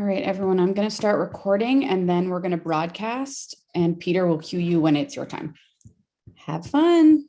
All right, everyone, I'm going to start recording and then we're going to broadcast and Peter will cue you when it's your time. Have fun.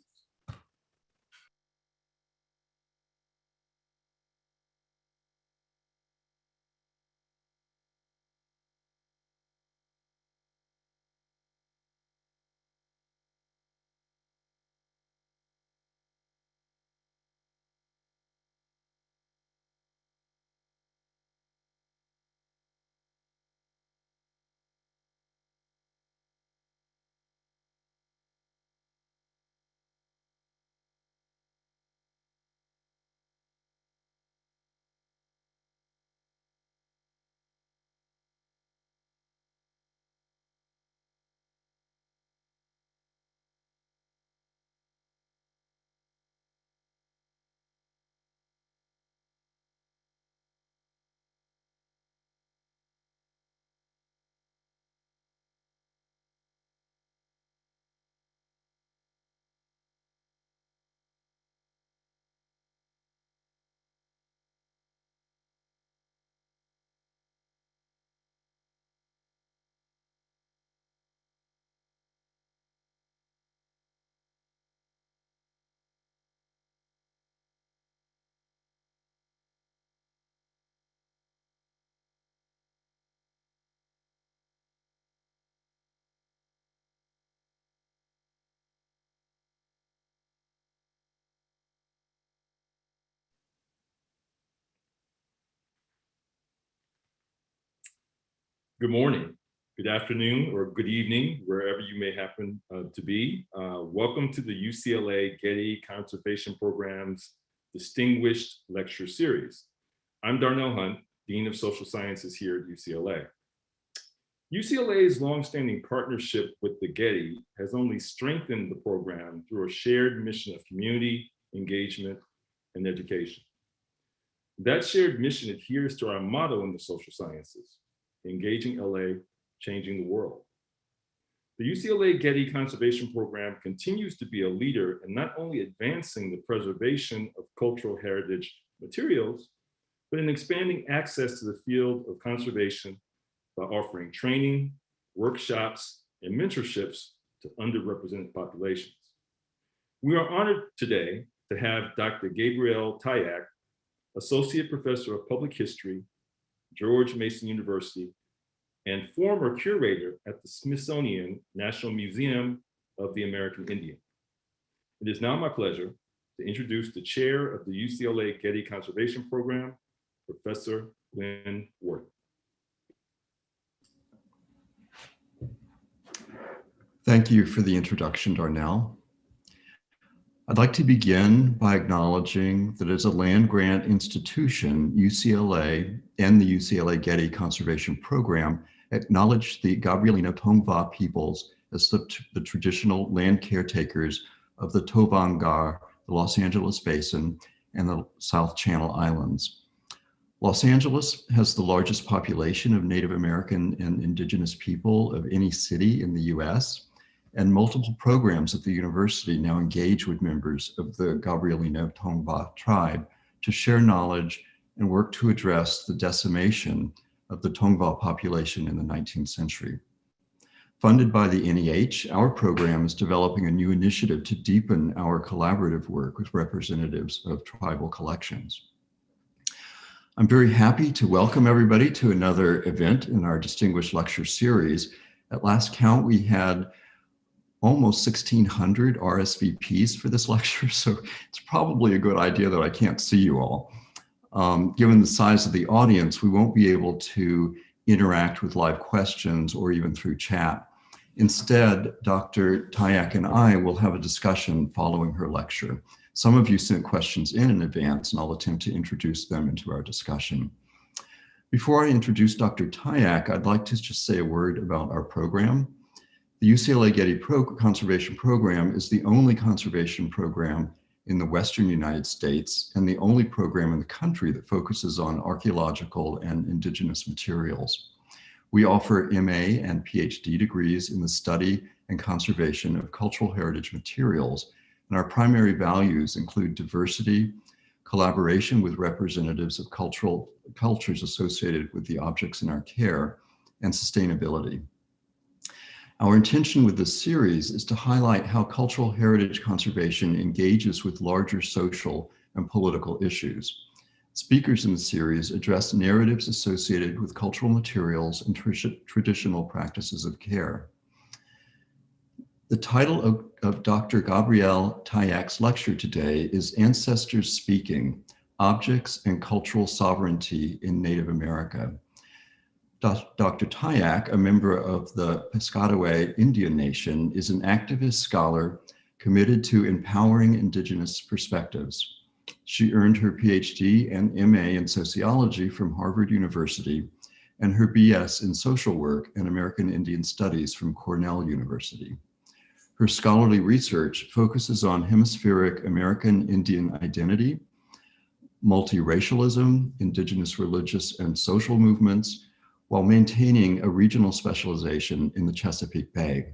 Good morning, good afternoon, or good evening, wherever you may happen to be. Welcome to the UCLA Getty Conservation Program's Distinguished Lecture Series. I'm Darnell Hunt, Dean of Social Sciences here at UCLA. UCLA's longstanding partnership with the Getty has only strengthened the program through a shared mission of community, engagement, and education. That shared mission adheres to our motto in the social sciences: engaging LA, changing the world. The UCLA Getty Conservation Program continues to be a leader in not only advancing the preservation of cultural heritage materials, but in expanding access to the field of conservation by offering training, workshops, and mentorships to underrepresented populations. We are honored today to have Dr. Gabrielle Tayac, Associate Professor of Public History, George Mason University, and former curator at the Smithsonian National Museum of the American Indian. It is now my pleasure to introduce the chair of the UCLA Getty Conservation Program, Professor Lynn Wharton. Thank you for the introduction, Darnell. I'd like to begin by acknowledging that as a land-grant institution, UCLA and the UCLA Getty Conservation Program acknowledge the Gabrielino Tongva peoples as the traditional land caretakers of the Tovangar, the Los Angeles Basin, and the South Channel Islands. Los Angeles has the largest population of Native American and indigenous people of any city in the US, and multiple programs at the university now engage with members of the Gabrielino Tongva tribe to share knowledge and work to address the decimation of the Tongva population in the 19th century. Funded by the NEH, our program is developing a new initiative to deepen our collaborative work with representatives of tribal collections. I'm very happy to welcome everybody to another event in our Distinguished Lecture Series. At last count, we had almost 1,600 RSVPs for this lecture, so it's probably a good idea that I can't see you all. Given the size of the audience, we won't be able to interact with live questions or even through chat. Instead, Dr. Tayac and I will have a discussion following her lecture. Some of you sent questions in advance, and I'll attempt to introduce them into our discussion. Before I introduce Dr. Tayac, I'd like to just say a word about our program. The UCLA Getty Conservation Program is the only conservation program in the Western United States and the only program in the country that focuses on archaeological and indigenous materials. We offer MA and PhD degrees in the study and conservation of cultural heritage materials, and our primary values include diversity, collaboration with representatives of cultures associated with the objects in our care, and sustainability. Our intention with this series is to highlight how cultural heritage conservation engages with larger social and political issues. Speakers in the series address narratives associated with cultural materials and traditional practices of care. The title of Dr. Gabrielle Tayac's lecture today is Ancestors Speaking: Objects and Cultural Sovereignty in Native America. Dr. Tayac, a member of the Piscataway Indian Nation, is an activist scholar committed to empowering Indigenous perspectives. She earned her PhD and MA in sociology from Harvard University and her BS in social work and American Indian Studies from Cornell University. Her scholarly research focuses on hemispheric American Indian identity, multiracialism, Indigenous religious and social movements, while maintaining a regional specialization in the Chesapeake Bay.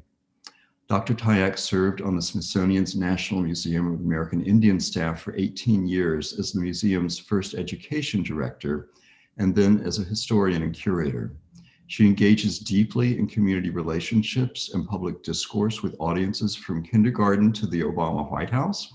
Dr. Tayac served on the Smithsonian's National Museum of American Indian staff for 18 years as the museum's first education director, and then as a historian and curator. She engages deeply in community relationships and public discourse with audiences from kindergarten to the Obama White House.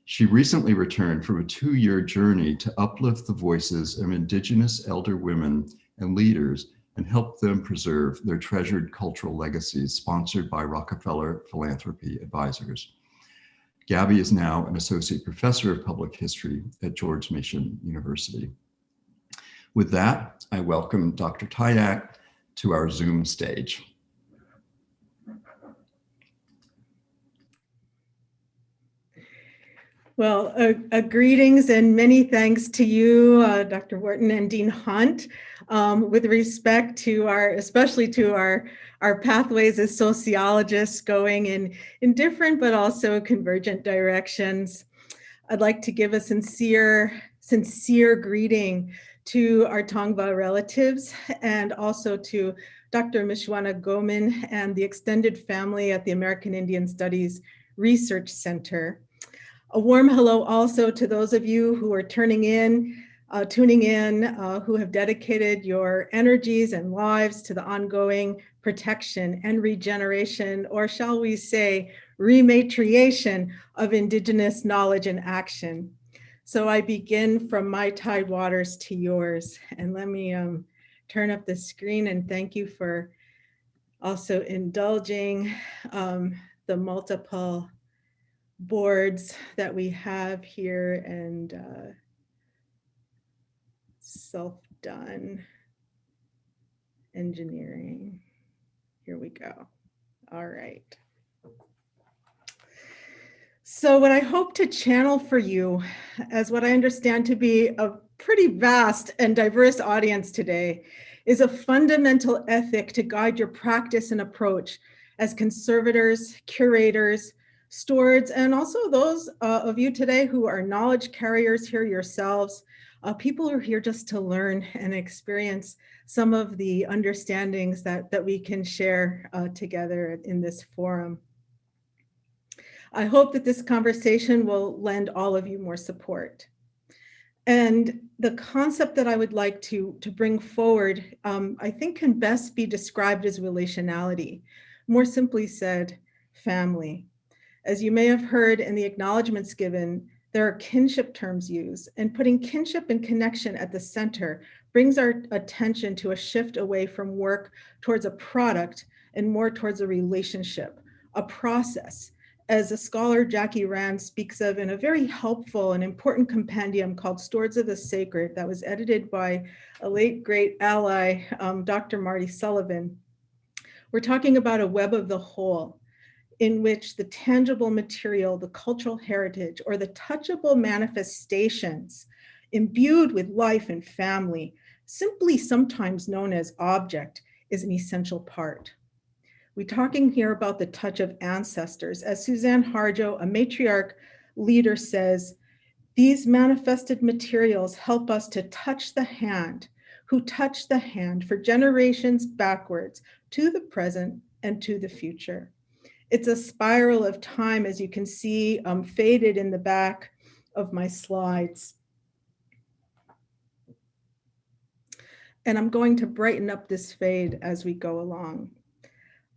She recently returned from a 2-year journey to uplift the voices of Indigenous elder women and leaders and help them preserve their treasured cultural legacies, sponsored by Rockefeller Philanthropy Advisors. Gabby is now an associate professor of public history at George Mason University. With that, I welcome Dr. Tayac to our Zoom stage. Well, greetings and many thanks to you, Dr. Wharton and Dean Hunt, with respect to especially to our pathways as sociologists going in different but also convergent directions. I'd like to give a sincere greeting to our Tongva relatives and also to Dr. Mishwana Gomin and the extended family at the American Indian Studies Research Center. A warm hello also to those of you who are tuning in, who have dedicated your energies and lives to the ongoing protection and regeneration, or shall we say, rematriation of Indigenous knowledge and action. So I begin from my tide waters to yours. And let me turn up the screen and thank you for also indulging the multiple boards that we have here and self-done engineering. Here we go. All right. So what I hope to channel for you, as what I understand to be a pretty vast and diverse audience today, is a fundamental ethic to guide your practice and approach as conservators, curators, stewards, and also those of you today who are knowledge carriers here yourselves, people who are here just to learn and experience some of the understandings that we can share together in this forum. I hope that this conversation will lend all of you more support. And the concept that I would like to bring forward, I think can best be described as relationality. More simply said, family. As you may have heard in the acknowledgements given, there are kinship terms used, and putting kinship and connection at the center brings our attention to a shift away from work towards a product and more towards a relationship, a process, as a scholar Jackie Rand speaks of in a very helpful and important compendium called Stewards of the Sacred that was edited by a late great ally, Dr. Marty Sullivan. We're talking about a web of the whole, in which the tangible material, the cultural heritage, or the touchable manifestations imbued with life and family, simply sometimes known as object, is an essential part. We're talking here about the touch of ancestors. As Suzanne Harjo, a matriarch leader, says, these manifested materials help us to touch the hand, who touched the hand for generations backwards to the present and to the future. It's a spiral of time, as you can see, faded in the back of my slides. and I'm going to brighten up this fade as we go along.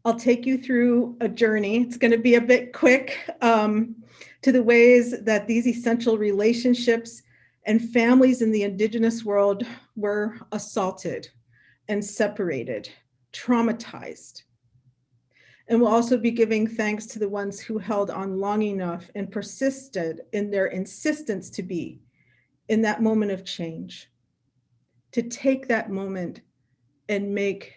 I'll take you through a journey. It's going to be a bit quick to the ways that these essential relationships and families in the Indigenous world were assaulted and separated, traumatized. And we'll also be giving thanks to the ones who held on long enough and persisted in their insistence to be in that moment of change, to take that moment and make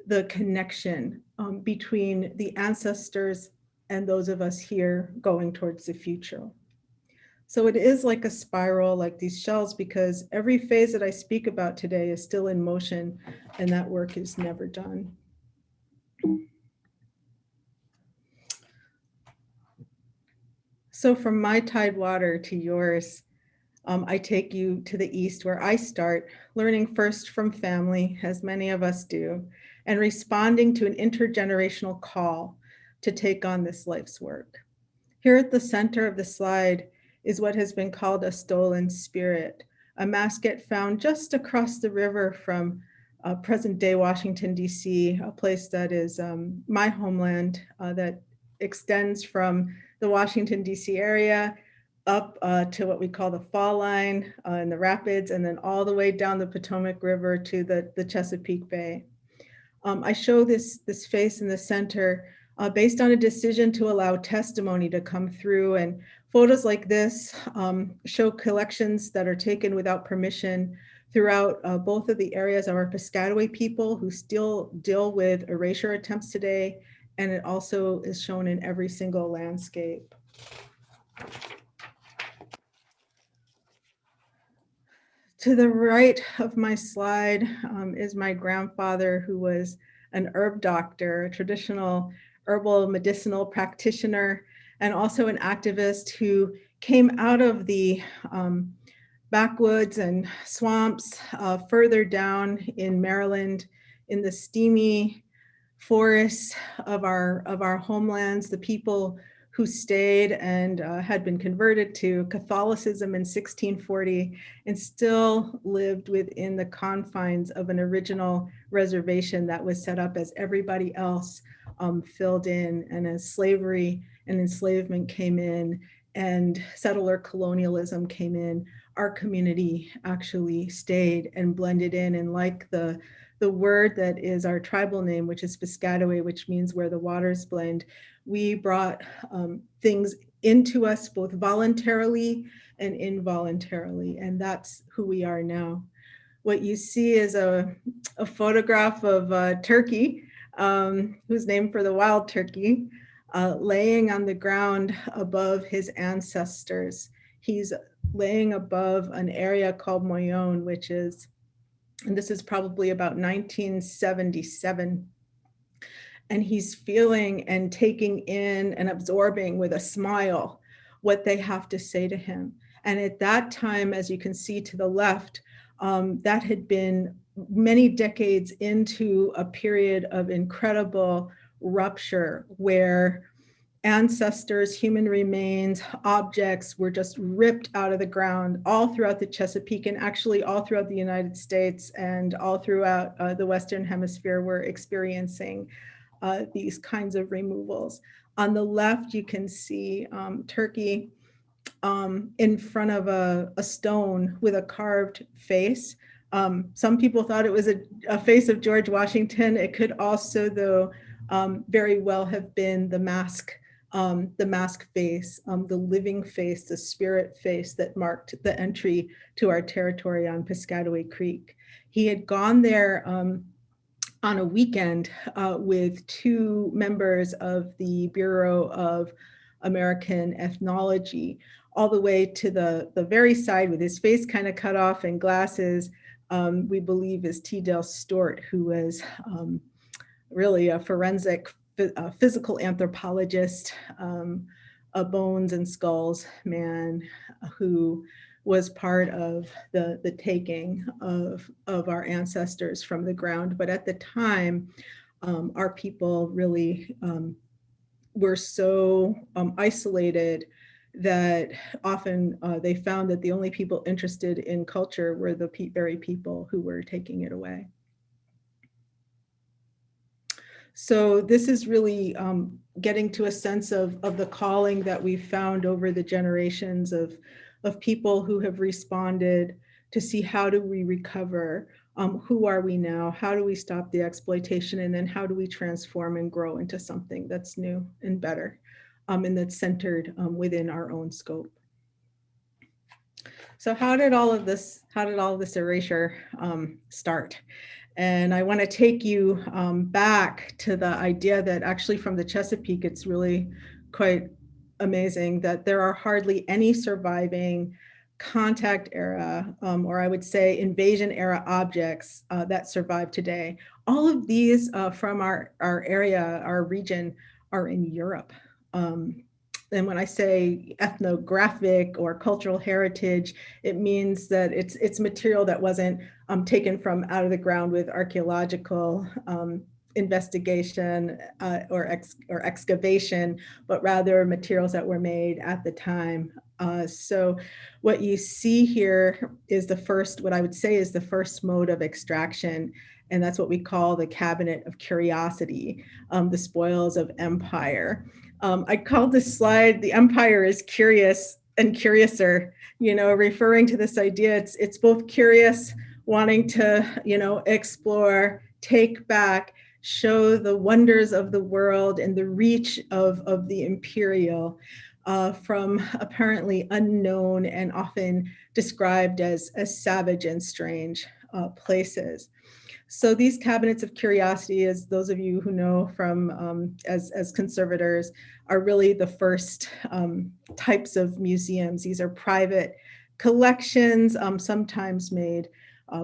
the connection between the ancestors and those of us here going towards the future. So it is like a spiral, like these shells, because every phase that I speak about today is still in motion, and that work is never done. So from my tidewater to yours, I take you to the east, where I start learning first from family, as many of us do, and responding to an intergenerational call to take on this life's work. Here at the center of the slide is what has been called a stolen spirit, a mascot found just across the river from present-day Washington, D.C., a place that is my homeland, that extends from the Washington, D.C. area up to what we call the fall line and the rapids, and then all the way down the Potomac River to the Chesapeake Bay. I show this face in the center based on a decision to allow testimony to come through, and photos like this show collections that are taken without permission throughout both of the areas of our Piscataway people who still deal with erasure attempts today, and it also is shown in every single landscape. To the right of my slide is my grandfather, who was an herb doctor, a traditional herbal medicinal practitioner, and also an activist who came out of the backwoods and swamps further down in Maryland, in the steamy forests of our homelands, the people who stayed and had been converted to Catholicism in 1640 and still lived within the confines of an original reservation that was set up as everybody else filled in. And as slavery and enslavement came in and settler colonialism came in, our community actually stayed and blended in. And like the word that is our tribal name, which is Piscataway, which means where the waters blend, we brought things into us both voluntarily and involuntarily, and that's who we are now. What you see is a photograph of a turkey, who's named for the wild turkey, laying on the ground above his ancestors. He's laying above an area called Moyon, which is, and this is probably about 1977. And he's feeling and taking in and absorbing with a smile what they have to say to him. And at that time, as you can see to the left, that had been many decades into a period of incredible rupture where ancestors, human remains, objects were just ripped out of the ground all throughout the Chesapeake, and actually all throughout the United States and all throughout the Western Hemisphere were experiencing these kinds of removals. On the left, you can see turkey in front of a stone with a carved face. Some people thought it was a face of George Washington. It could also, though, very well have been the mask face, the living face, the spirit face that marked the entry to our territory on Piscataway Creek. He had gone there on a weekend with two members of the Bureau of American Ethnology, all the way to the very side with his face kind of cut off and glasses, we believe is T. Dale Stewart, who was really a forensic physical anthropologist, a bones and skulls man who was part of the taking of our ancestors from the ground. But at the time, our people really were so isolated that often they found that the only people interested in culture were the very people who were taking it away. So this is really getting to a sense of the calling that we've found over the generations of people who have responded to see how do we recover, who are we now, how do we stop the exploitation, and then how do we transform and grow into something that's new and better, and that's centered within our own scope. So how did all of this erasure start? And I want to take you back to the idea that actually from the Chesapeake, it's really quite amazing that there are hardly any surviving contact era, or I would say invasion era objects that survive today. All of these from our area, our region, are in Europe. And when I say ethnographic or cultural heritage, it means that it's material that wasn't taken from out of the ground with archaeological investigation or excavation, but rather materials that were made at the time. So what you see here is what I would say is the first mode of extraction. And that's what we call the cabinet of curiosity, the spoils of empire. I called this slide, "The Empire is Curious and Curiouser," referring to this idea. It's both curious, wanting to, explore, take back, show the wonders of the world and the reach of the imperial from apparently unknown and often described as savage and strange places. So these cabinets of curiosity, as those of you who know from as conservators, are really the first types of museums. These are private collections, sometimes made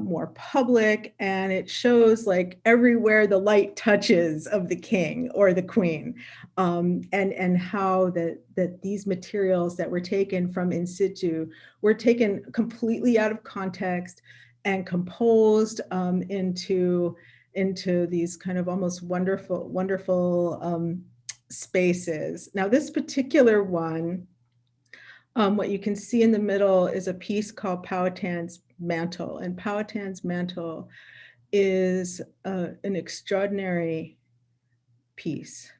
more public, and it shows like everywhere the light touches of the king or the queen, and how that these materials that were taken from in situ were taken completely out of context and composed into these kind of almost wonderful spaces. Now, this particular one, what you can see in the middle is a piece called Powhatan's Mantle, and Powhatan's Mantle is an extraordinary piece.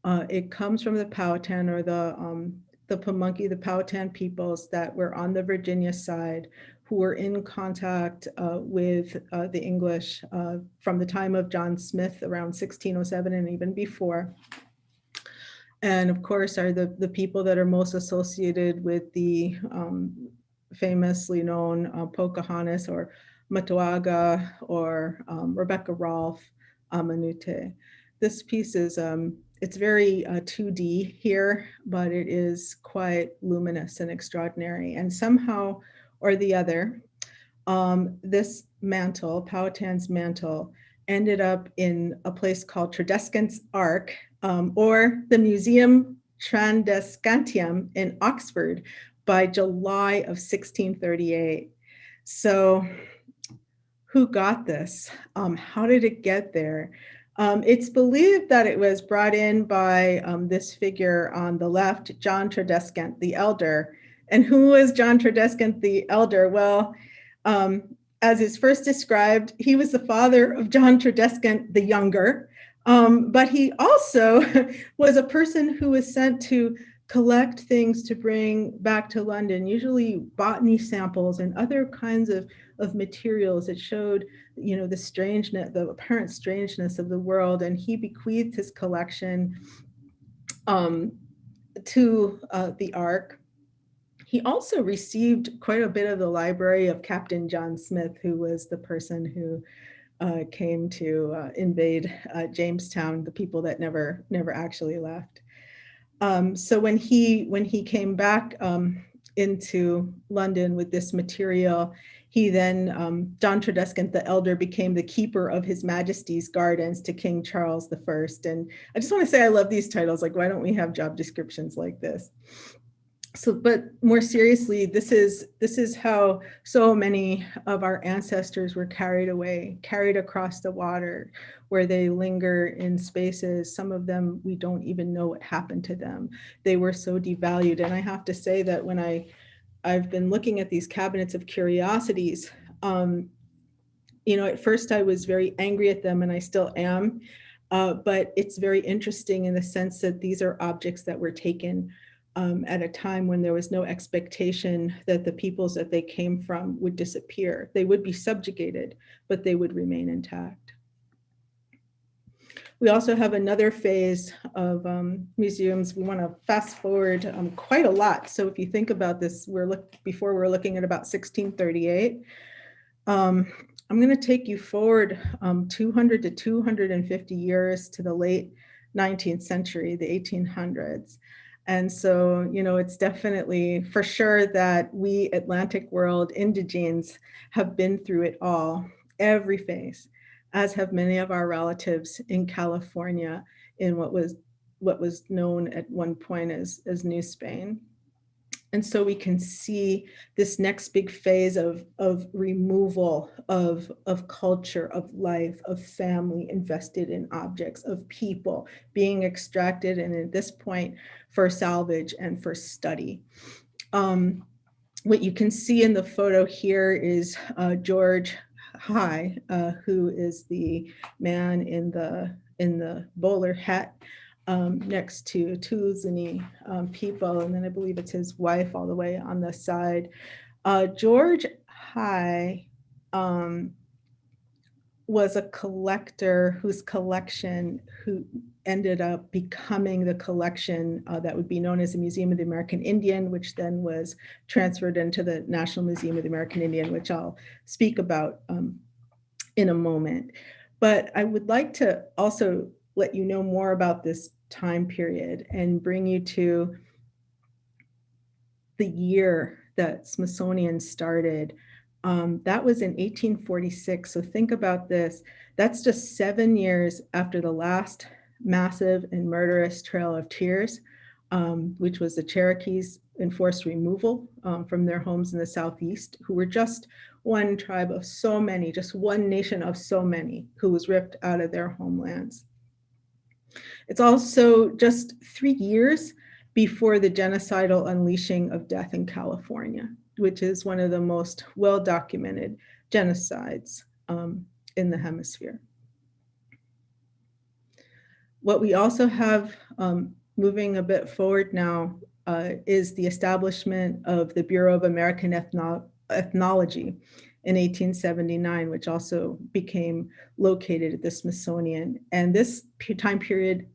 It comes from the Powhatan, or the Pamunkey, the Powhatan peoples that were on the Virginia side, who were in contact with the English from the time of John Smith around 1607 and even before. And of course are the people that are most associated with the famously known Pocahontas or Matoaga or Rebecca Rolfe Manute. This piece is, it's very 2D here, but it is quite luminous and extraordinary. And somehow or the other, this mantle, Powhatan's Mantle, ended up in a place called Tradescant's Ark, or the Museum Tradescantium in Oxford by July of 1638. So who got this? How did it get there? It's believed that it was brought in by this figure on the left, John Tradescant the Elder. And who was John Tradescant the Elder? Well, as is first described, he was the father of John Tradescant the Younger, but he also was a person who was sent to collect things to bring back to London, usually botany samples and other kinds of materials that showed, the strangeness, the apparent strangeness of the world. And he bequeathed his collection to the Ark. He also received quite a bit of the library of Captain John Smith, who was the person who came to invade Jamestown, the people that never actually left. So when he came back into London with this material, he then, John Tradescant the Elder, became the keeper of His Majesty's gardens to King Charles I. And I just want to say I love these titles. Like, why don't we have job descriptions like this? So, but more seriously, this is how so many of our ancestors were carried away, carried across the water, where they linger in spaces. Some of them, we don't even know what happened to them. They were so devalued. And I have to say that when I've been looking at these cabinets of curiosities, at first I was very angry at them, and I still am. But it's very interesting in the sense that these are objects that were taken at a time when there was no expectation that the peoples that they came from would disappear. They would be subjugated, but they would remain intact. We also have another phase of museums. We want to fast forward quite a lot. So if you think about this, before we're looking at about 1638. I'm going to take you forward 200 to 250 years to the late 19th century, the 1800s. And so, it's definitely for sure that we Atlantic world indigenes have been through it all, every phase, as have many of our relatives in California in what was known at one point as New Spain. And so we can see this next big phase of removal of culture, of life, of family invested in objects, of people being extracted, and at this point for salvage and for study. What you can see in the photo here is George High, who is the man in the bowler hat, next to two Zuni people, and then I believe it's his wife all the way on the side. George High was a collector whose collection who ended up becoming the collection that would be known as the Museum of the American Indian, which then was transferred into the National Museum of the American Indian, which I'll speak about in a moment. But I would like to also let you know more about this time period and bring you to the year that Smithsonian started. That was in 1846. So think about this. That's just 7 years after the last massive and murderous Trail of Tears, which was the Cherokees' enforced removal from their homes in the Southeast, who were just one tribe of so many, just one nation of so many, who was ripped out of their homelands. It's also just 3 years before the genocidal unleashing of death in California, which is one of the most well-documented genocides in the hemisphere. What we also have moving a bit forward now is the establishment of the Bureau of American Ethnology in 1879, which also became located at the Smithsonian. And this time period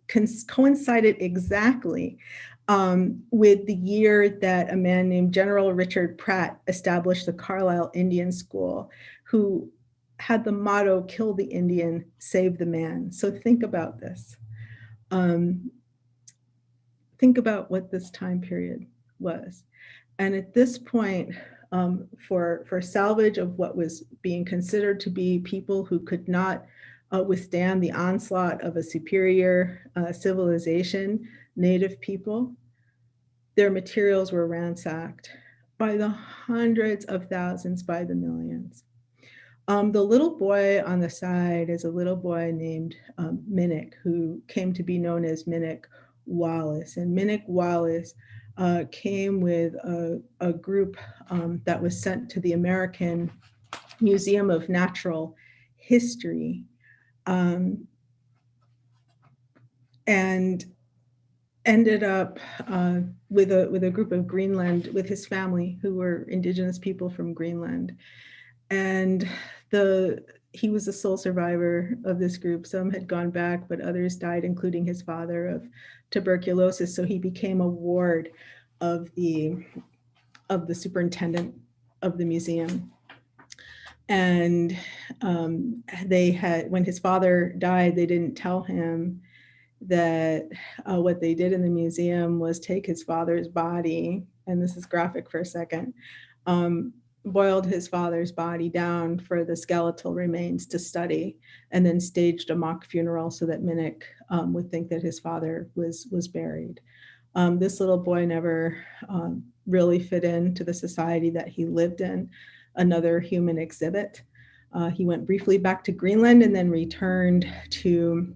coincided exactly with the year that a man named General Richard Pratt established the Carlisle Indian School, who had the motto, "Kill the Indian, save the man." So think about this. Think about what this time period was. And at this point, for salvage of what was being considered to be people who could not withstand the onslaught of a superior civilization, Native people, their materials were ransacked by the hundreds of thousands, by the millions. The little boy on the side is a little boy named Minnick, who came to be known as Minnick Wallace. And Minnick Wallace came with a group that was sent to the American Museum of Natural History, and ended up with a group of Greenland, with his family, who were indigenous people from Greenland. And he was the sole survivor of this group. Some had gone back, but others died, including his father, of tuberculosis. So he became a ward of the superintendent of the museum. And when his father died, they didn't tell him that what they did in the museum was take his father's body, and this is graphic for a second, boiled his father's body down for the skeletal remains to study, and then staged a mock funeral so that Minnick would think that his father was buried. This little boy never really fit into the society that he lived in, another human exhibit. He went briefly back to Greenland and then returned to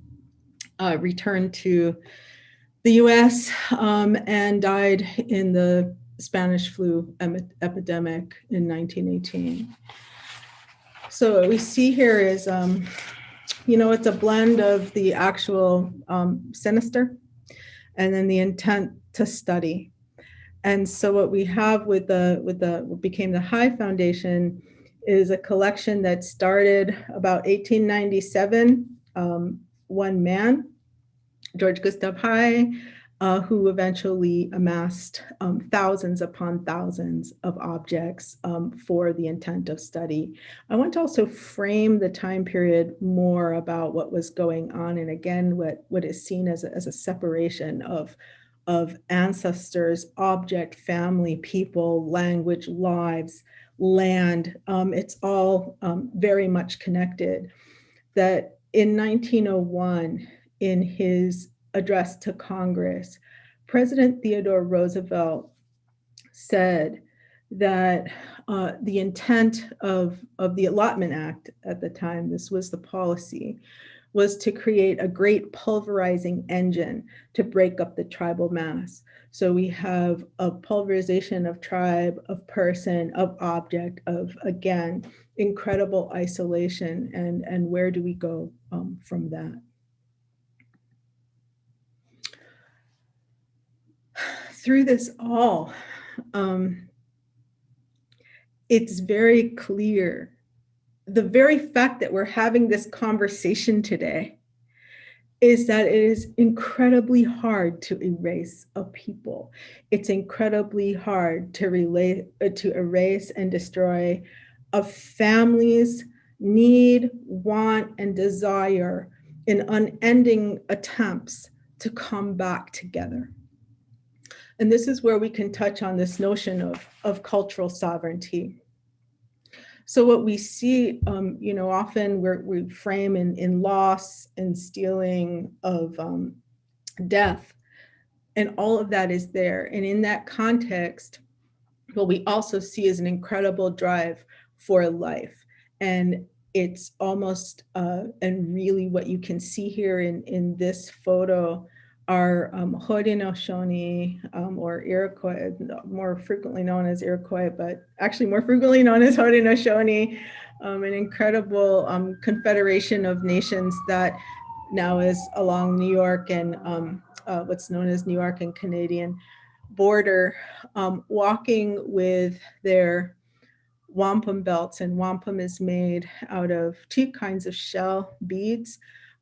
the US and died in the Spanish flu epidemic in 1918. So what we see here is, it's a blend of the actual sinister and then the intent to study. And so what we have with what became the High Foundation is a collection that started about 1897. One man, George Gustav High, who eventually amassed thousands upon thousands of objects for the intent of study. I want to also frame the time period more about what was going on, and again, what is seen as a separation of ancestors, object, family, people, language, lives, land. It's all very much connected. That in 1901, in his address to Congress, President Theodore Roosevelt said that the intent of the Allotment Act at the time, this was the policy, was to create a great pulverizing engine to break up the tribal mass. So we have a pulverization of tribe, of person, of object, of, again, incredible isolation. And where do we go from that? Through this all, it's very clear. The very fact that we're having this conversation today is that it is incredibly hard to erase a people. It's incredibly hard to erase and destroy a family's need, want, and desire in unending attempts to come back together. And this is where we can touch on this notion of cultural sovereignty. So what we see, often we frame in loss and stealing of death, and all of that is there. And in that context, what we also see is an incredible drive for life. And it's almost, and really what you can see here in this photo are Haudenosaunee or Iroquois, more frequently known as Iroquois, but actually more frequently known as Haudenosaunee, an incredible confederation of nations that now is along New York and what's known as New York and Canadian border, walking with their wampum belts. And wampum is made out of two kinds of shell beads.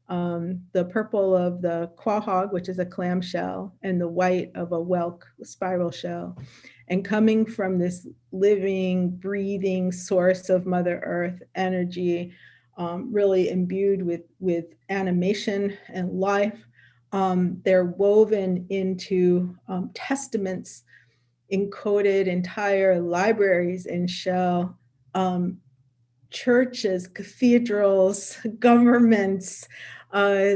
The purple of the quahog, which is a clam shell, and the white of a whelk spiral shell. And coming from this living, breathing source of Mother Earth energy, really imbued with animation and life, they're woven into testaments, encoded entire libraries in shell, churches, cathedrals, governments,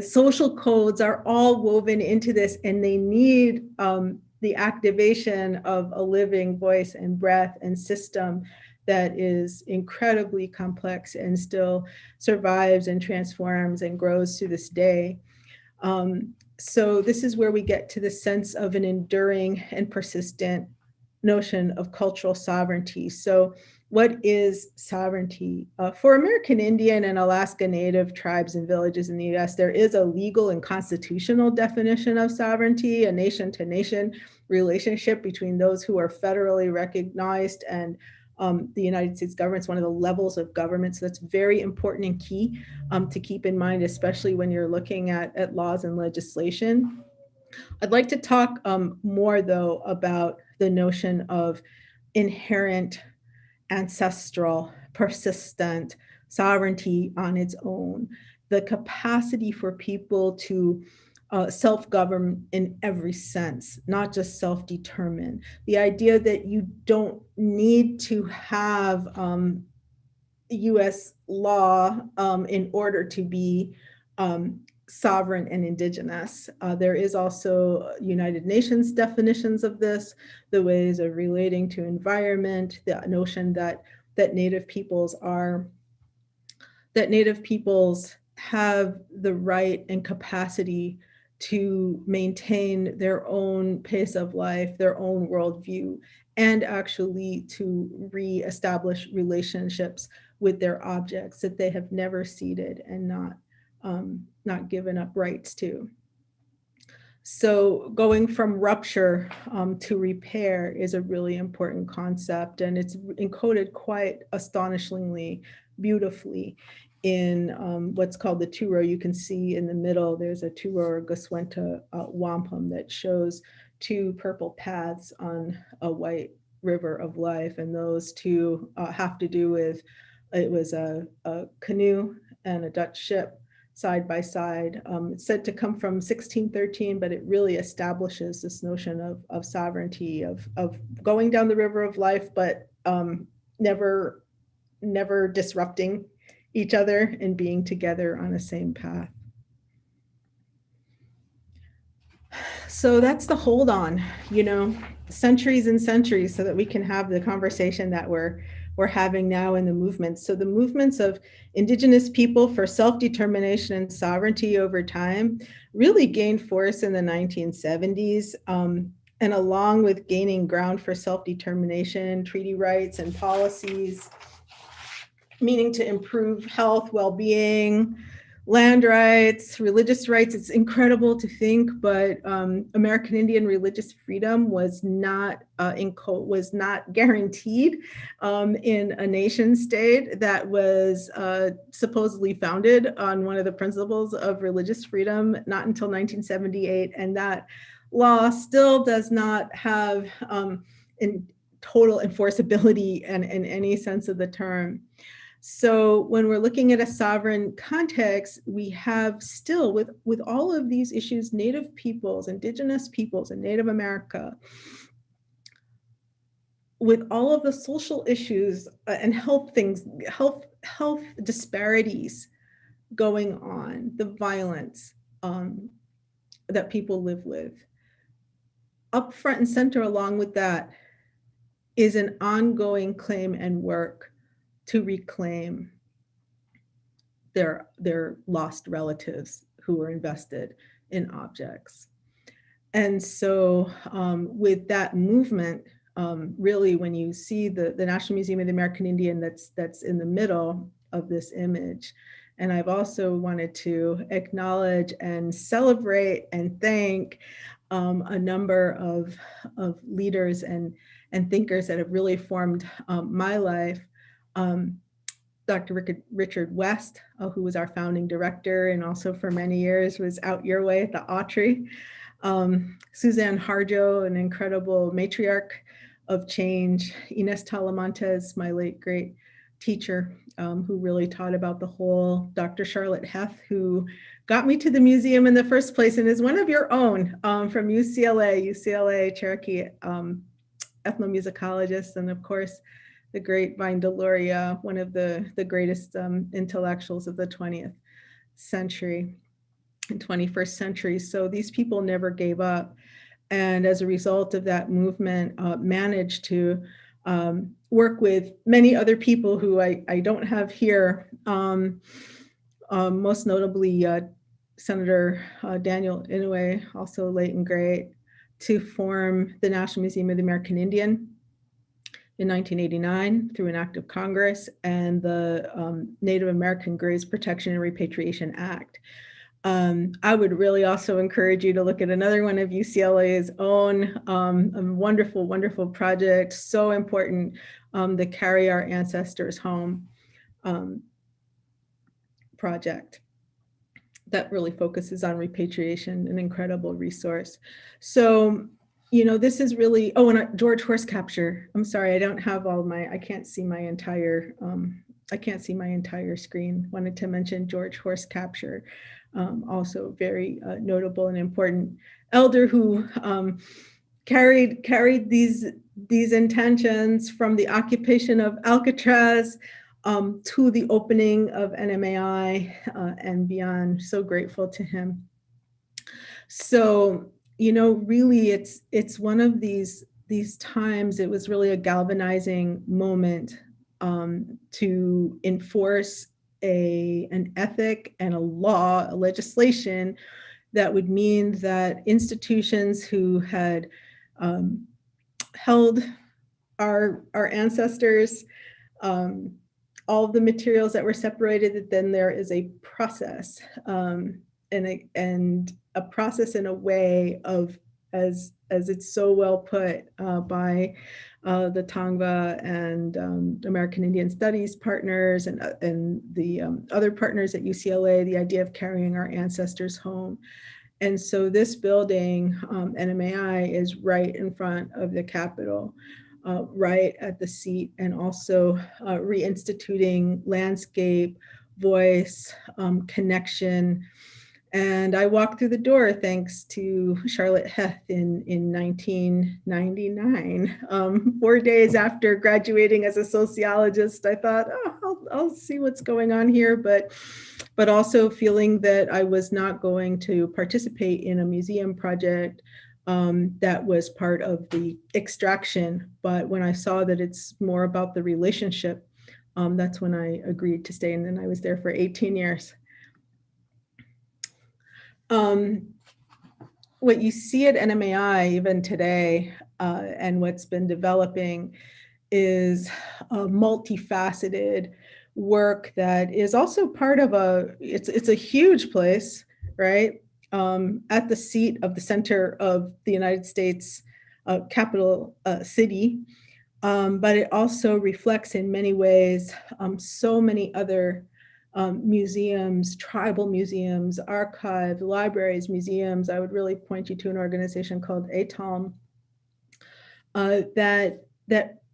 social codes are all woven into this, and they need the activation of a living voice and breath and system that is incredibly complex and still survives and transforms and grows to this day. So this is where we get to the sense of an enduring and persistent notion of cultural sovereignty. So what is sovereignty? For American Indian and Alaska Native tribes and villages in the US, there is a legal and constitutional definition of sovereignty, a nation-to-nation relationship between those who are federally recognized and the United States government. It's one of the levels of government. So that's very important and key to keep in mind, especially when you're looking at laws and legislation. I'd like to talk more, though, about the notion of inherent, ancestral, persistent sovereignty on its own, the capacity for people to self-govern in every sense, not just self-determine. The idea that you don't need to have US law in order to be sovereign and indigenous. There is also United Nations definitions of this, the ways of relating to environment, the notion that Native peoples have the right and capacity to maintain their own pace of life, their own worldview, and actually to reestablish relationships with their objects that they have never ceded and not given up rights to. So going from rupture to repair is a really important concept, and it's encoded quite astonishingly beautifully in what's called the two-row. You can see in the middle, there's a two-row or Goswenta wampum that shows two purple paths on a white river of life. And those two have to do with, it was a canoe and a Dutch ship side by side. It's said to come from 1613, but it really establishes this notion of sovereignty, of going down the river of life, but never disrupting each other and being together on the same path. So that's the hold on, centuries and centuries, so that we can have the conversation that we're having now in the movements. So the movements of Indigenous people for self-determination and sovereignty over time really gained force in the 1970s. And along with gaining ground for self-determination, treaty rights and policies, meaning to improve health, well-being, land rights, religious rights. It's incredible to think, but American Indian religious freedom was not guaranteed in a nation state that was supposedly founded on one of the principles of religious freedom, not until 1978, and that law still does not have in total enforceability and in any sense of the term. So when we're looking at a sovereign context, we have still, with all of these issues, Native peoples, Indigenous peoples, and Native America, with all of the social issues and health disparities going on, the violence that people live with. Up front and center along with that is an ongoing claim and work to reclaim their lost relatives who were invested in objects. And so with that movement, really when you see the National Museum of the American Indian that's in the middle of this image, and I've also wanted to acknowledge and celebrate and thank a number of leaders and thinkers that have really formed my life. Dr. Richard West, who was our founding director and also for many years was out your way at the Autry. Suzanne Harjo, an incredible matriarch of change. Inez Talamantes, my late great teacher, who really taught about the whole. Dr. Charlotte Heth, who got me to the museum in the first place and is one of your own from UCLA Cherokee ethnomusicologist, and of course, the great Vine Deloria, one of the greatest intellectuals of the 20th century and 21st century. So these people never gave up. And as a result of that movement, managed to work with many other people who I don't have here, most notably Senator Daniel Inouye, also late and great, to form the National Museum of the American Indian in 1989 through an act of Congress, and the Native American Graves Protection and Repatriation Act. I would really also encourage you to look at another one of UCLA's own, a wonderful, wonderful project, so important, the Carry Our Ancestors Home project that really focuses on repatriation, an incredible resource. So, this is really, and George Horse Capture. I'm sorry, I don't have I can't see my entire screen. Wanted to mention George Horse Capture, also very notable and important elder who carried these intentions from the occupation of Alcatraz to the opening of NMAI and beyond. So grateful to him. So, really it's one of these times. It was really a galvanizing moment to enforce an ethic and a law, a legislation that would mean that institutions who had held our ancestors, all of the materials that were separated, that then there is a process and a process in a way of, as it's so well put by the Tongva and American Indian Studies partners and the other partners at UCLA, the idea of carrying our ancestors home. And so this building, NMAI, is right in front of the Capitol, right at the seat, and also reinstituting landscape, voice, connection. And I walked through the door thanks to Charlotte Heth in 1999. 4 days after graduating as a sociologist, I thought, I'll see what's going on here, but also feeling that I was not going to participate in a museum project that was part of the extraction. But when I saw that it's more about the relationship, that's when I agreed to stay, and then I was there for 18 years. What you see at NMAI even today, and what's been developing, is a multifaceted work that is also part of it's a huge place, right? At the seat of the center of the United States capital city, but it also reflects in many ways so many other museums, tribal museums, archives, libraries, museums. I would really point you to an organization called ATALM that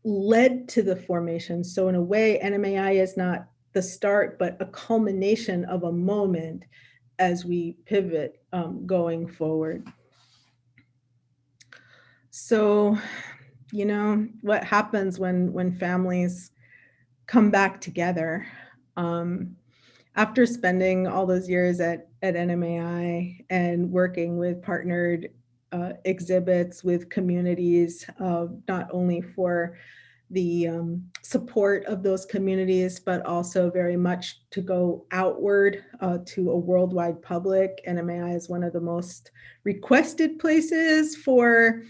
led to the formation. So in a way, NMAI is not the start, but a culmination of a moment as we pivot going forward. So, what happens when families come back together? After spending all those years at NMAI and working with partnered exhibits with communities, not only for the support of those communities, but also very much to go outward to a worldwide public. NMAI is one of the most requested places for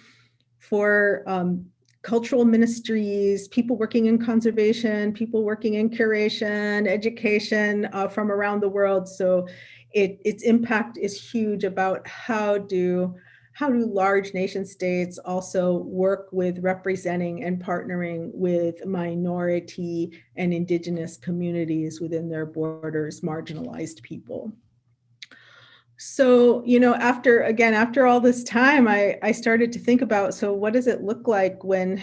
cultural ministries, people working in conservation, people working in curation, education from around the world. So its impact is huge about how do large nation states also work with representing and partnering with minority and indigenous communities within their borders, marginalized people. So, after all this time, I started to think about, so what does it look like when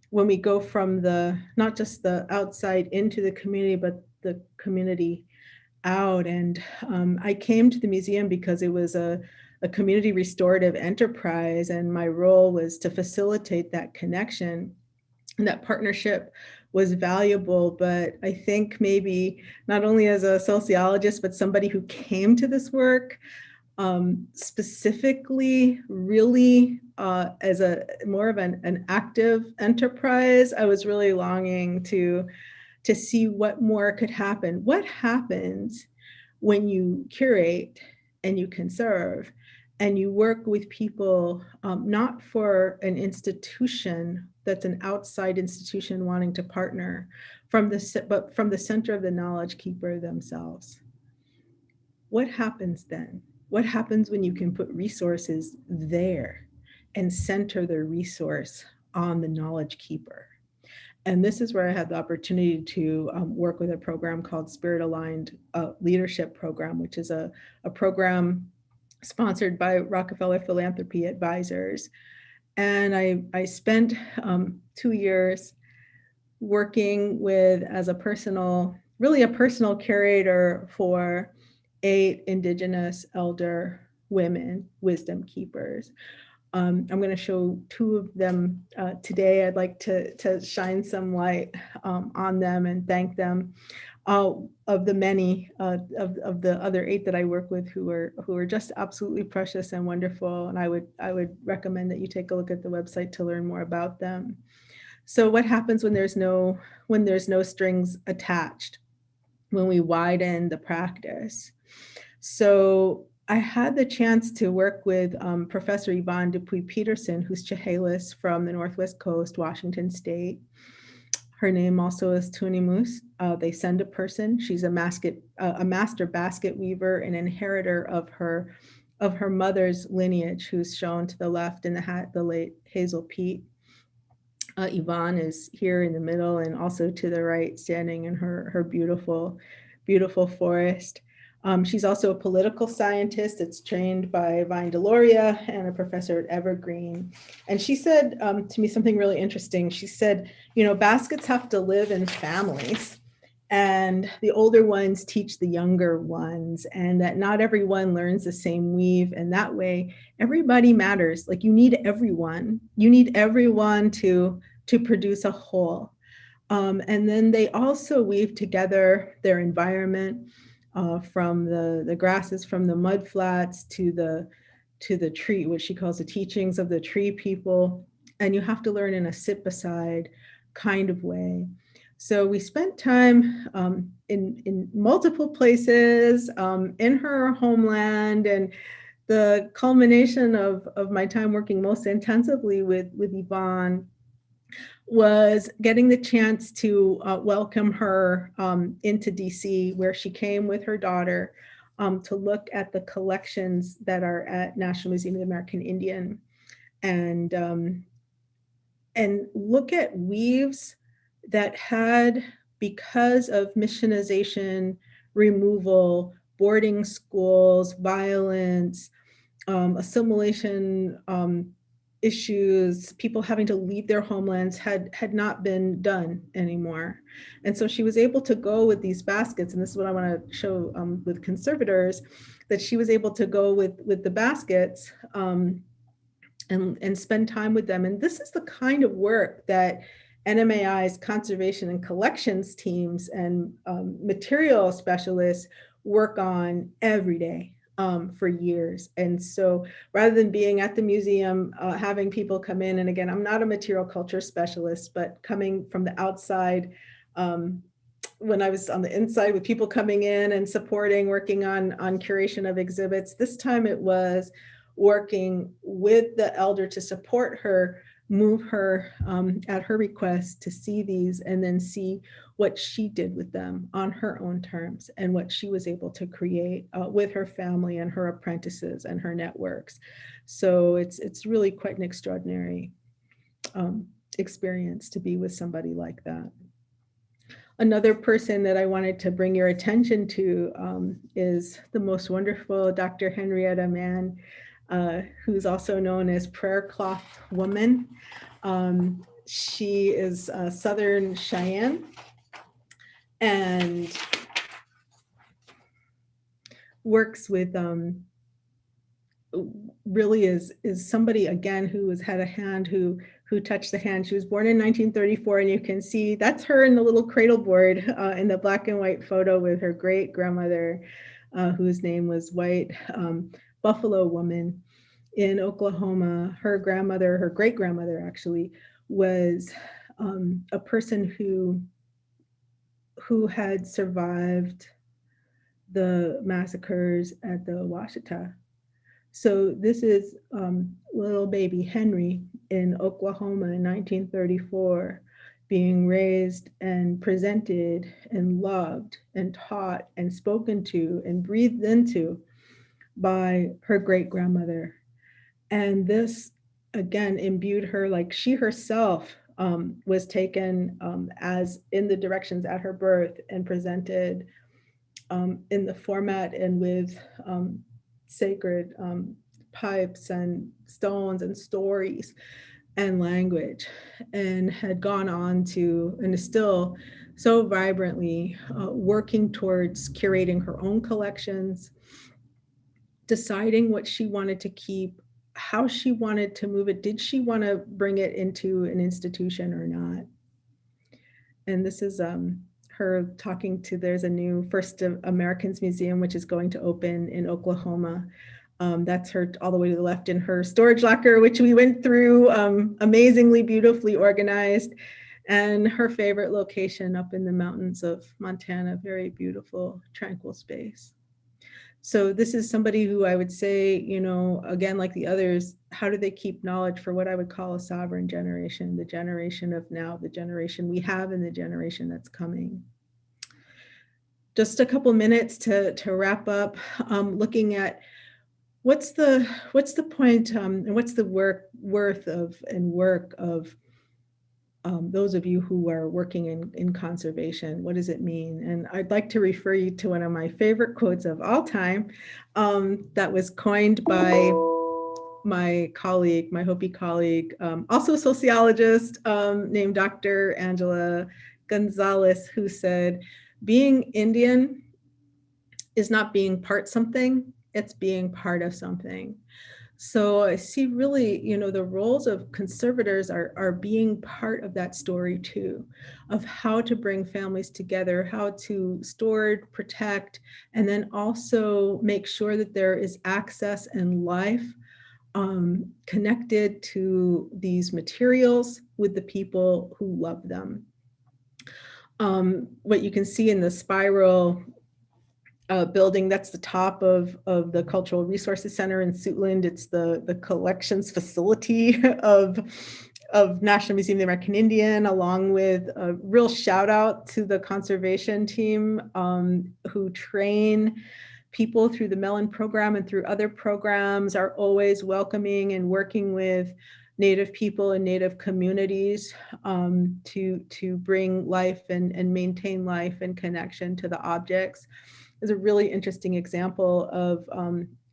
we go from not just the outside into the community, but the community out? And I came to the museum because it was a community restorative enterprise, and my role was to facilitate that connection. And that partnership was valuable, but I think maybe not only as a sociologist, but somebody who came to this work specifically really as a more of an active enterprise, I was really longing to see what more could happen. What happens when you curate and you conserve and you work with people, not for an institution that's an outside institution wanting to partner, but from the center of the knowledge keeper themselves? What happens then? What happens when you can put resources there and center the resource on the knowledge keeper? And this is where I had the opportunity to work with a program called Spirit Aligned Leadership Program, which is a program sponsored by Rockefeller Philanthropy Advisors. And I spent 2 years working with, as a personal curator for 8 Indigenous elder women wisdom keepers. I'm going to show two of them today. I'd like to shine some light on them and thank them. Of the many of the other 8 that I work with who are just absolutely precious and wonderful, and I would recommend that you take a look at the website to learn more about them. So what happens when there's no strings attached, when we widen the practice? So I had the chance to work with Professor Yvonne Dupuy-Peterson, who's Chehalis from the Northwest Coast, Washington State. Her name also is Tunimus. They send a person. She's a master basket weaver, an inheritor of her mother's lineage, who's shown to the left in the hat, the late Hazel Pete. Yvonne is here in the middle, and also to the right, standing in her beautiful, beautiful forest. She's also a political scientist that's trained by Vine Deloria and a professor at Evergreen. And she said to me something really interesting. She said, baskets have to live in families, and the older ones teach the younger ones, and that not everyone learns the same weave. And that way, everybody matters. Like, you need everyone. You need everyone to produce a whole. And then they also weave together their environment, from the grasses, from the mud flats to the tree, which she calls the teachings of the tree people. And you have to learn in a sit beside kind of way. So we spent time in multiple places in her homeland, and the culmination of my time working most intensively with Yvonne was getting the chance to welcome her into DC, where she came with her daughter to look at the collections that are at National Museum of the American Indian, and look at weaves that had, because of missionization, removal, boarding schools, violence, assimilation, issues, people having to leave their homelands, had not been done anymore. And so she was able to go with these baskets, and this is what I want to show with conservators, that she was able to go with the baskets and spend time with them. And this is the kind of work that NMAI's conservation and collections teams and material specialists work on every day. For years. And so rather than being at the museum, having people come in, and again, I'm not a material culture specialist, but coming from the outside, when I was on the inside with people coming in and supporting, working on curation of exhibits, this time it was working with the elder to support her, move her at her request to see these, and then see what she did with them on her own terms, and what she was able to create with her family and her apprentices and her networks. So it's really quite an extraordinary experience to be with somebody like that. Another person that I wanted to bring your attention to is the most wonderful Dr. Henrietta Mann, who's also known as Prayer Cloth Woman. She is Southern Cheyenne, and works with, really is somebody, again, who has had a hand, who touched the hand. She was born in 1934, and you can see that's her in the little cradle board in the black and white photo with her great grandmother, whose name was White Buffalo Woman in Oklahoma. Her grandmother, her great grandmother actually, was a person who had survived the massacres at the Washita. So this is little baby Henry in Oklahoma in 1934, being raised and presented and loved and taught and spoken to and breathed into by her great grandmother. And this, again, imbued her, like she herself was taken as in the directions at her birth and presented in the format and with sacred pipes and stones and stories and language, and had gone on to, and is still so vibrantly working towards curating her own collections, deciding what she wanted to keep, how she wanted to move it. Did she want to bring it into an institution or not? And this is her talking to, there's a new First Americans Museum, which is going to open in Oklahoma. That's her all the way to the left in her storage locker, which we went through, amazingly beautifully organized. And her favorite location up in the mountains of Montana, very beautiful, tranquil space. So this is somebody who I would say, again, like the others, how do they keep knowledge for what I would call a sovereign generation, the generation of now, the generation we have and the generation that's coming. Just a couple minutes to wrap up, looking at what's the point and what's the work of those of you who are working in conservation. What does it mean? And I'd like to refer you to one of my favorite quotes of all time that was coined by my colleague, my Hopi colleague, also a sociologist named Dr. Angela Gonzalez, who said, being Indian is not being part something, it's being part of something. So I see really, the roles of conservators are being part of that story too, of how to bring families together, how to store, protect, and then also make sure that there is access and life connected to these materials with the people who love them. What you can see in the spiral building, that's the top of the Cultural Resources Center in Suitland. It's the collections facility of National Museum of the American Indian, along with a real shout out to the conservation team who train people through the Mellon program and through other programs, are always welcoming and working with Native people and Native communities to bring life and maintain life and connection to the objects. Is a really interesting example of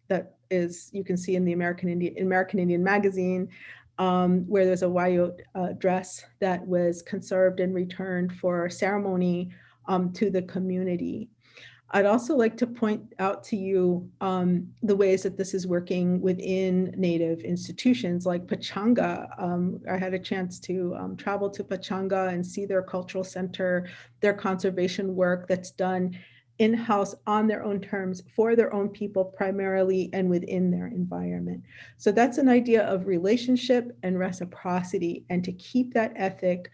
that is, you can see in the American Indian magazine, where there's a Wayot dress that was conserved and returned for ceremony to the community. I'd also like to point out to you the ways that this is working within Native institutions like Pechanga. I had a chance to travel to Pechanga and see their cultural center, their conservation work that's done in-house on their own terms for their own people primarily and within their environment. So that's an idea of relationship and reciprocity, and to keep that ethic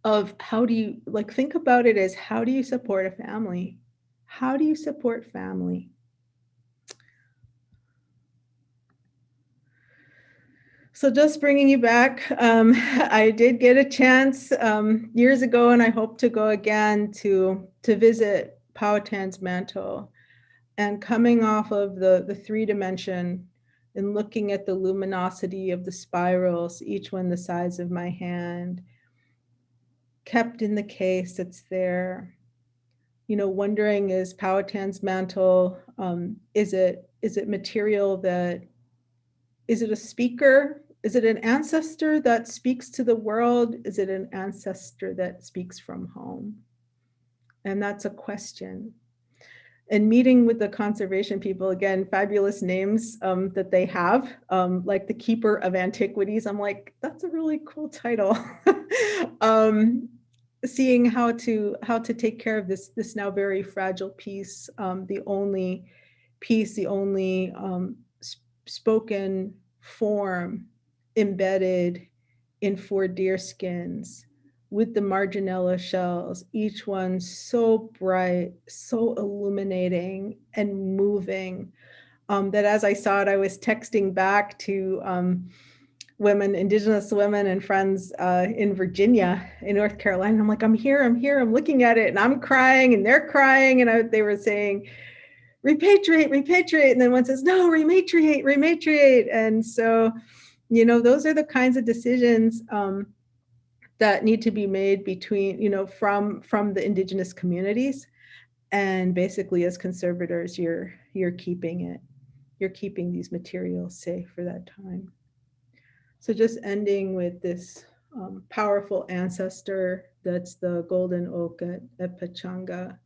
of how do you, think about it as, how do you support a family? How do you support family? So just bringing you back, I did get a chance years ago, and I hope to go again to visit Powhatan's mantle, and coming off of the 3-dimension and looking at the luminosity of the spirals, each one the size of my hand, kept in the case that's there. Wondering, is Powhatan's mantle, is it material that, is it a speaker? Is it an ancestor that speaks to the world? Is it an ancestor that speaks from home? And that's a question. And meeting with the conservation people, again, fabulous names that they have, like the Keeper of Antiquities. I'm like, that's a really cool title. Seeing how to take care of this now very fragile piece, the only piece, the only spoken form embedded in 4 deer skins with the marginella shells, each one so bright, so illuminating and moving, that as I saw it, I was texting back to women, Indigenous women and friends in Virginia, in North Carolina. I'm like, I'm here, I'm looking at it, and I'm crying and they're crying, and they were saying, repatriate, repatriate. And then one says, no, rematriate, rematriate. And so, those are the kinds of decisions that need to be made between, from the Indigenous communities. And basically, as conservators, you're keeping it. You're keeping these materials safe for that time. So just ending with this powerful ancestor, that's the golden oak at Pechanga,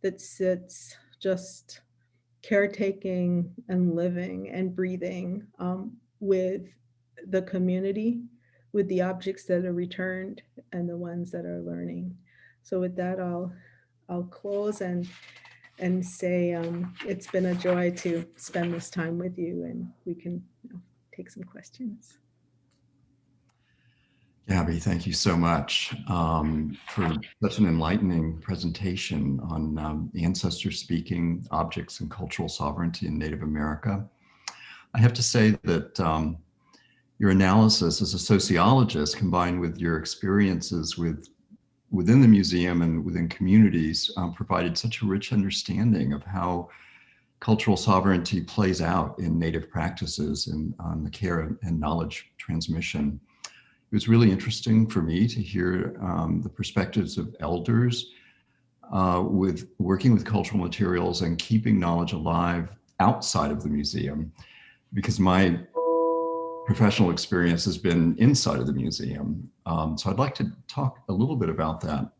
that sits just caretaking and living and breathing with the community, with the objects that are returned and the ones that are learning. So with that, I'll close and say it's been a joy to spend this time with you, and we can take some questions. Gabby, thank you so much for such an enlightening presentation on ancestors speaking, objects, and cultural sovereignty in Native America. I have to say that your analysis as a sociologist, combined with your experiences within the museum and within communities, provided such a rich understanding of how cultural sovereignty plays out in Native practices and on the care and knowledge transmission. It was really interesting for me to hear the perspectives of elders with working with cultural materials and keeping knowledge alive outside of the museum, because my professional experience has been inside of the museum. So I'd like to talk a little bit about that.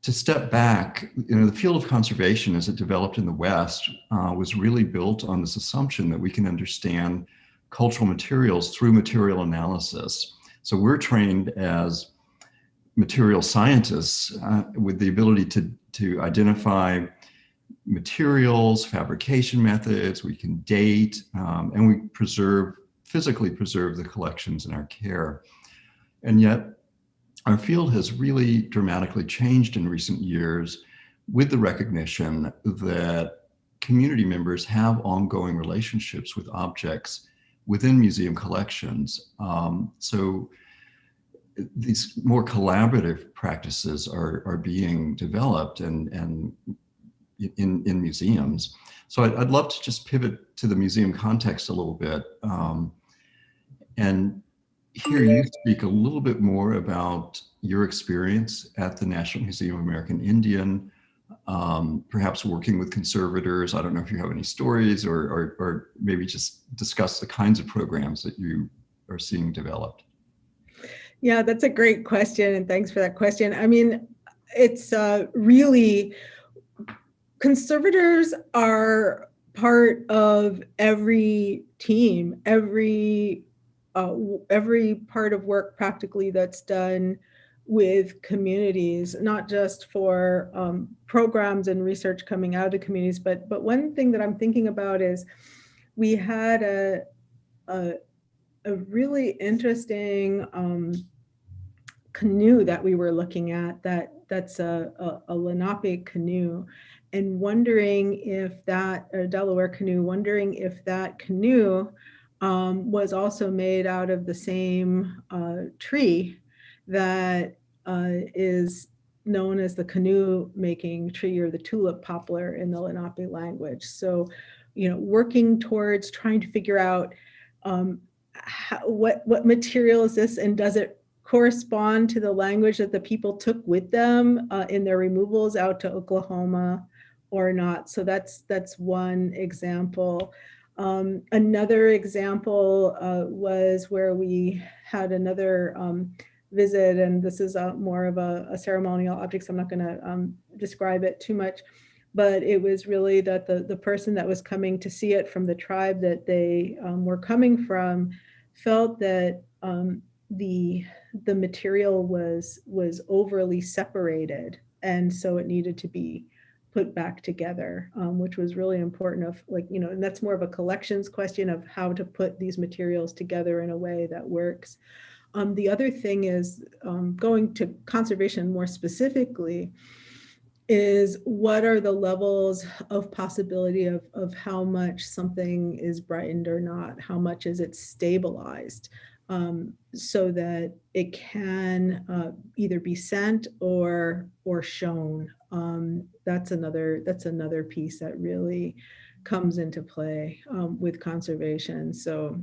To step back, the field of conservation as it developed in the West was really built on this assumption that we can understand cultural materials through material analysis. So we're trained as material scientists with the ability to identify materials, fabrication methods, we can date, and we physically preserve the collections in our care. And yet our field has really dramatically changed in recent years with the recognition that community members have ongoing relationships with objects within museum collections. So these more collaborative practices are being developed and in museums. So I'd love to just pivot to the museum context a little bit and hear you speak a little bit more about your experience at the National Museum of American Indian, perhaps working with conservators. I don't know if you have any stories or maybe just discuss the kinds of programs that you are seeing developed. Yeah, that's a great question. And thanks for that question. I mean, it's really, conservators are part of every team, every part of work practically that's done with communities, not just for programs and research coming out of communities, but one thing that I'm thinking about is we had a really interesting canoe that we were looking at that's a Lenape canoe, and wondering if that, a Delaware canoe, wondering if that canoe was also made out of the same tree that is known as the canoe making tree, or the tulip poplar in the Lenape language. So, working towards trying to figure out what material is this, and does it correspond to the language that the people took with them in their removals out to Oklahoma or not. So that's one example. Another example was where we had another visit, and this is more of a ceremonial object, so I'm not going to describe it too much, but it was really that the person that was coming to see it from the tribe that they were coming from felt that the material was overly separated, and so it needed to be put back together, which was really important of and that's more of a collections question of how to put these materials together in a way that works. The other thing is going to conservation more specifically is what are the levels of possibility of how much something is brightened or not, how much is it stabilized, so that it can either be sent or shown. That's another piece that really comes into play with conservation. So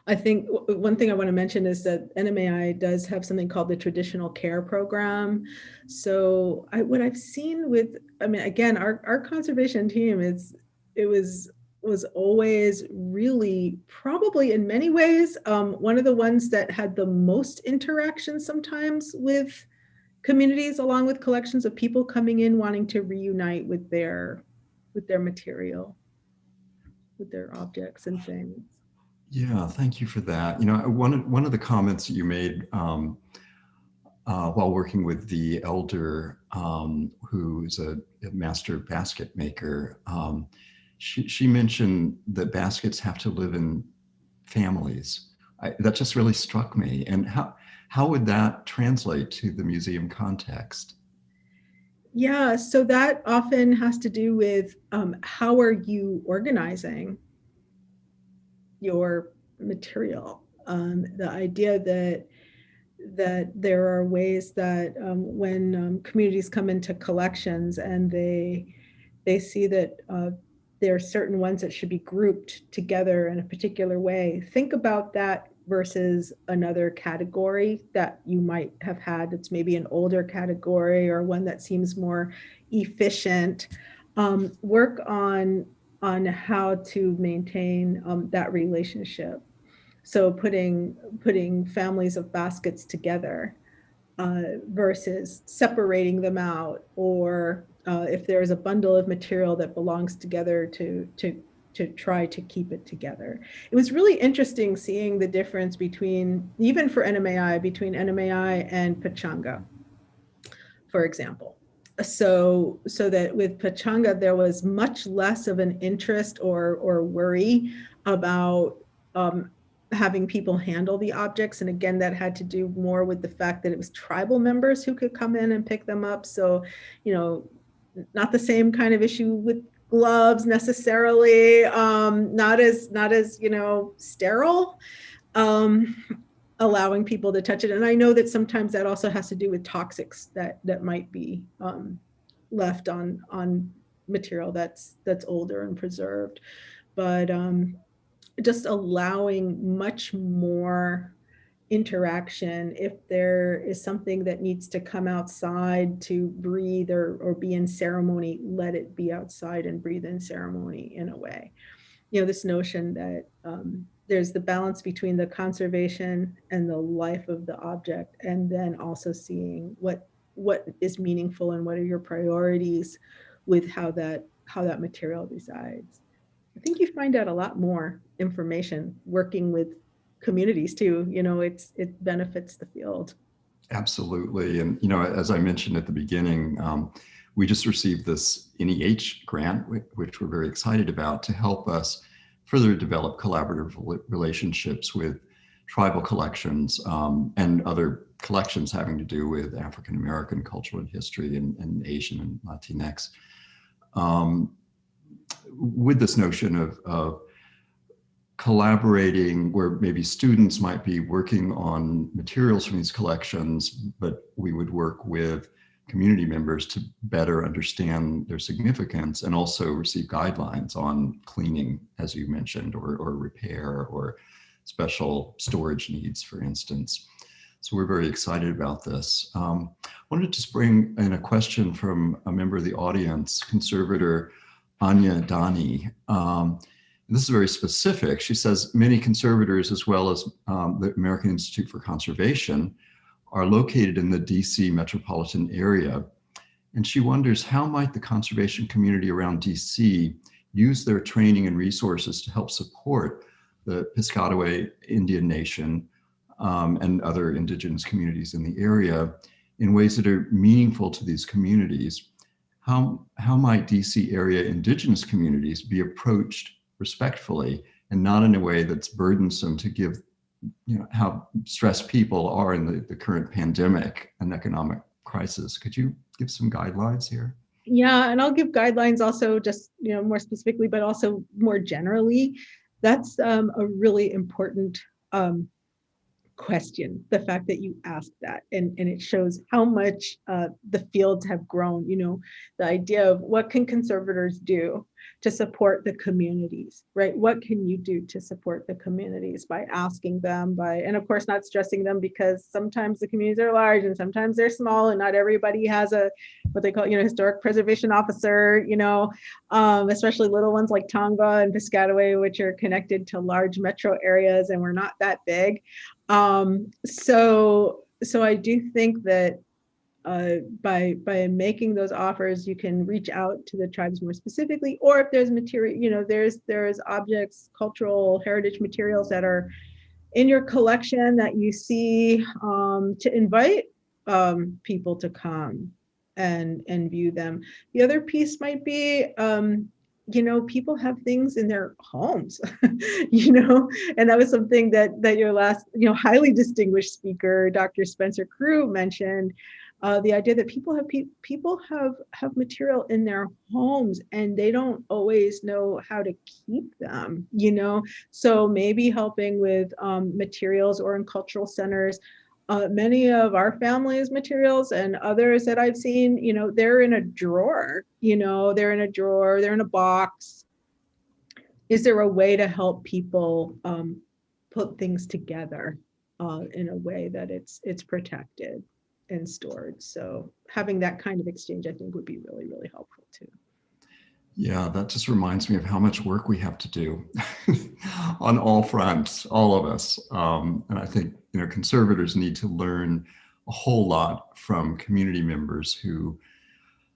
I think one thing I want to mention is that NMAI does have something called the Traditional Care Program. So what I've seen with, again, our conservation team was always really, probably in many ways, one of the ones that had the most interaction sometimes with communities, along with collections of people coming in wanting to reunite with their their material, with their objects and things. Yeah, thank you for that. You know, one of the comments that you made while working with the elder who's a master basket maker, she mentioned that baskets have to live in families. That just really struck me. And how would that translate to the museum context? Yeah, so that often has to do with how are you organizing your material? The idea that there are ways that when communities come into collections and they see that there are certain ones that should be grouped together in a particular way. Think about that versus another category that you might have had that's maybe an older category or one that seems more efficient. Work on how to maintain that relationship. So putting families of baskets together versus separating them out, or if there's a bundle of material that belongs together to try to keep it together. It was really interesting seeing the difference between, even for NMAI, between NMAI and Pachanga, for example. So that with Pachanga, there was much less of an interest or worry about having people handle the objects. And again, that had to do more with the fact that it was tribal members who could come in and pick them up. So, you know, not the same kind of issue with gloves necessarily, not as, you know, sterile, allowing people to touch it. And I know that sometimes that also has to do with toxics that might be left on material that's older and preserved. But just allowing much more interaction. If there is something that needs to come outside to breathe or be in ceremony, let it be outside and breathe in ceremony in a way. You know, this notion that there's the balance between the conservation and the life of the object, and then also seeing what is meaningful and what are your priorities with how that material resides. I think you find out a lot more information working with communities too. You know, it benefits the field. Absolutely. And, you know, as I mentioned at the beginning, we just received this NEH grant, which we're very excited about, to help us further develop collaborative relationships with tribal collections and other collections having to do with African American culture and history and Asian and Latinx. With this notion of collaborating, where maybe students might be working on materials from these collections, but we would work with community members to better understand their significance and also receive guidelines on cleaning, as you mentioned, or repair or special storage needs, for instance. So we're very excited about this. I wanted to just bring in a question from a member of the audience, conservator Anya Dani. This is very specific. She says many conservators, as well as the American Institute for Conservation, are located in the DC metropolitan area. And she wonders, how might the conservation community around DC use their training and resources to help support the Piscataway Indian Nation and other indigenous communities in the area in ways that are meaningful to these communities? How might DC area indigenous communities be approached respectfully and not in a way that's burdensome to give, you know, how stressed people are in the current pandemic and economic crisis? Could you give some guidelines here? Yeah, and I'll give guidelines also, just, you know, more specifically, but also more generally. That's a really important question, the fact that you asked that, and it shows how much the fields have grown. You know, the idea of what can conservators do to support the communities, right? What can you do to support the communities by asking them, and of course not stressing them, because sometimes the communities are large and sometimes they're small and not everybody has a, what they call, you know, historic preservation officer, you know, especially little ones like Tonga and Piscataway, which are connected to large metro areas, and we're not that big. So I do think that by making those offers, you can reach out to the tribes more specifically, or if there's material, you know, there's objects, cultural heritage materials that are in your collection that you see, to invite people to come and view them. The other piece might be, you know, people have things in their homes, you know, and that was something that your last, you know, highly distinguished speaker, Dr. Spencer Crew, mentioned. The idea that people have material in their homes and they don't always know how to keep them, you know. So maybe helping with materials, or in cultural centers, many of our family's materials and others that I've seen, you know, they're in a drawer, you know, they're in a box. Is there a way to help people put things together in a way that it's protected and stored? So having that kind of exchange, I think, would be really, really helpful too. Yeah, that just reminds me of how much work we have to do on all fronts, all of us. And I think, you know, conservators need to learn a whole lot from community members who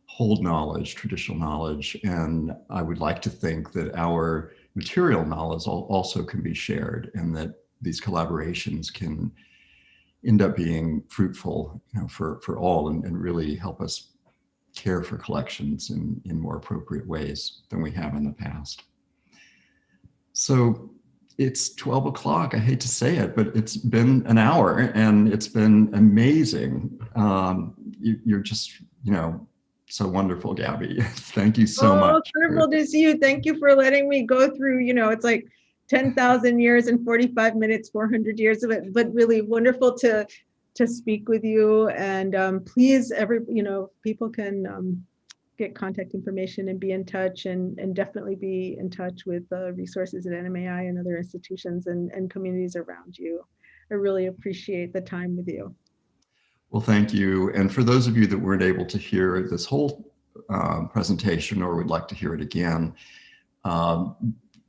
hold knowledge, traditional knowledge. And I would like to think that our material knowledge also can be shared, and that these collaborations can end up being fruitful, you know, for all, and really help us care for collections in more appropriate ways than we have in the past. So it's 12 o'clock. I hate to say it, but it's been an hour and it's been amazing. You're just, you know, so wonderful, Gabby. Thank you so much. Wonderful to see you. Thank you for letting me go through, you know, it's like 10,000 years and 45 minutes, 400 years of it, but really wonderful to speak with you. And please, you know, people can get contact information and be in touch, and definitely be in touch with resources at NMAI and other institutions and communities around you. I really appreciate the time with you. Well, thank you. And for those of you that weren't able to hear this whole presentation, or would like to hear it again,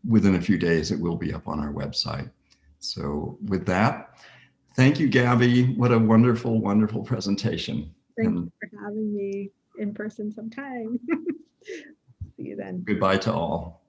within a few days, it will be up on our website. So with that, thank you, Gabby. What a wonderful, wonderful presentation. Thank you for having me in person sometime. See you then. Goodbye to all.